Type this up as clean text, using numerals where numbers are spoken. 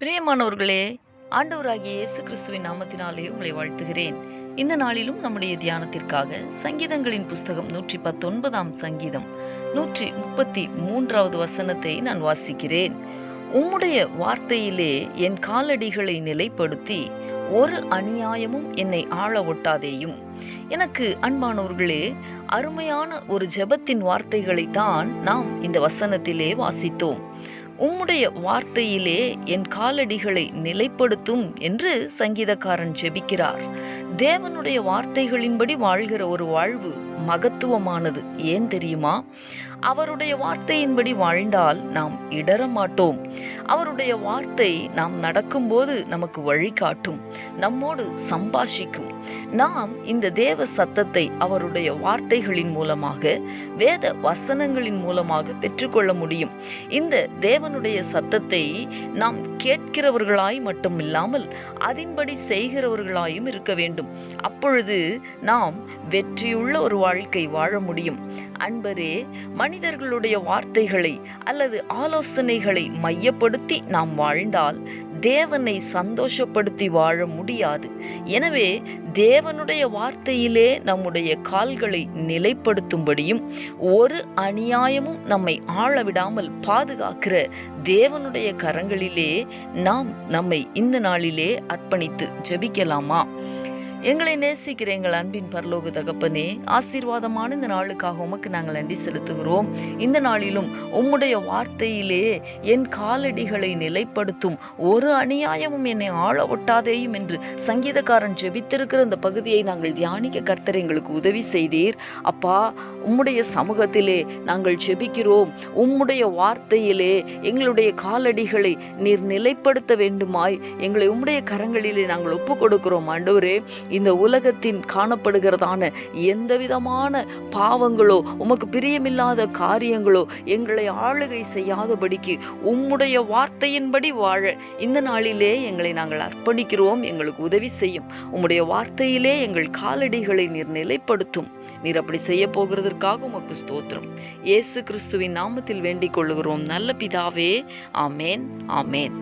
பிரியமானவர்களே, ஆண்டவராகிய இயேசு கிறிஸ்துவின் நாமத்தினாலே உங்களை வாழ்த்துகிறேன். இந்த நாளிலும் நம்முடைய தியானத்திற்காக சங்கீதங்களின் புஸ்தகம் 119 சங்கீதம் 133 வசனத்தை நான் வாசிக்கிறேன். உம்முடைய வார்த்தையிலே என் காலடிகளை நிலைப்படுத்தி ஒரு அநியாயமும் என்னை ஆள ஒட்டாதேயும். எனக்கு அன்பானவர்களே, அருமையான ஒரு ஜெபத்தின் வார்த்தைகளைத்தான் நாம் இந்த வசனத்திலே வாசித்தோம். உம்முடைய வார்த்தையிலே என் காலடிகளை நிலைப்படுத்தும் என்று சங்கீதக்காரன் ஜெபிக்கிறார். தேவனுடைய வார்த்தைகளின்படி வாழ்கிற ஒரு வாழ்வு மகத்துவமானது. ஏன் தெரியுமா? அவருடைய வார்த்தையின்படி வாழ்ந்தால் நாம் இடற மாட்டோம். அவருடைய வார்த்தை நாம் நடக்கும்போது நமக்கு வழிகாட்டும், நம்மோடு சம்பாஷிக்கும். நாம் இந்த தேவ சத்தத்தை அவருடைய வார்த்தைகளின் மூலமாக, வேத வசனங்களின் மூலமாக பெற்றுக்கொள்ள முடியும். இந்த தேவனுடைய சத்தத்தை நாம் கேட்கிறவர்களாய் மட்டுமில்லாமல் அதின்படி செய்கிறவர்களாயும் இருக்க வேண்டும். அப்பொழுது நாம் வெற்றியுள்ள ஒரு வாழ்க்கை வாழ முடியும். அன்பரே, மனிதர்களுடைய வார்த்தைகளை அல்லது ஆலோசனைகளை மையப்படுத்தி நாம் வாழ்ந்தால் தேவனை சந்தோஷப்படுத்தி வாழ முடியாது. எனவே தேவனுடைய வார்த்தையிலே நம்முடைய கால்களை நிலைப்படுத்தும்படியும் ஒரு அநியாயமும் நம்மை ஆளவிடாமல் பாதுகாக்கிற தேவனுடைய கரங்களிலே நாம் நம்மை இந்த நாளிலே அர்ப்பணித்து ஜெபிக்கலாமா? எங்களை நேசிக்கிற எங்கள் அன்பின் பரலோக தகப்பனே, ஆசீர்வாதமான இந்த நாளுக்காக உமக்கு நாங்கள் நன்றி செலுத்துகிறோம். இந்த நாளிலும் உம்முடைய வார்த்தையிலே என் காலடிகளை நிலைப்படுத்தும், ஒரு அநியாயமும் என்னை ஆள ஒட்டாதேயும் என்று சங்கீதக்காரன் ஜெபித்திருக்கிற இந்த பகுதியை நாங்கள் தியானிக்க கர்த்தர் எங்களுக்கு உதவி செய்தீர். அப்பா, உம்முடைய சமூகத்திலே நாங்கள் ஜெபிக்கிறோம். உம்முடைய வார்த்தையிலே எங்களுடைய காலடிகளை நீர் நிலைப்படுத்த வேண்டுமாய் எங்களை உம்முடைய கரங்களிலே நாங்கள் ஒப்பு கொடுக்கிறோம். ஆண்டவரே, இந்த உலகத்தின் காணப்படுகிறதான எந்த விதமான பாவங்களோ உமக்கு பிரியமில்லாத காரியங்களோ எங்களை ஆளுகை செய்யாதபடிக்கு உம்முடைய வார்த்தையின்படி வாழ இந்த நாளிலே எங்களை நாங்கள் அர்ப்பணிக்கிறோம். எங்களுக்கு உதவி செய்யும். உம்முடைய வார்த்தையிலே எங்கள் காலடிகளை நீர் நிலைப்படுத்தும். நீர் அப்படி செய்ய போகிறதற்காக உமக்கு ஸ்தோத்திரம். இயேசு கிறிஸ்துவின் நாமத்தில் வேண்டிக் கொள்ளுகிறோம் நல்ல பிதாவே. ஆமேன், ஆமேன்.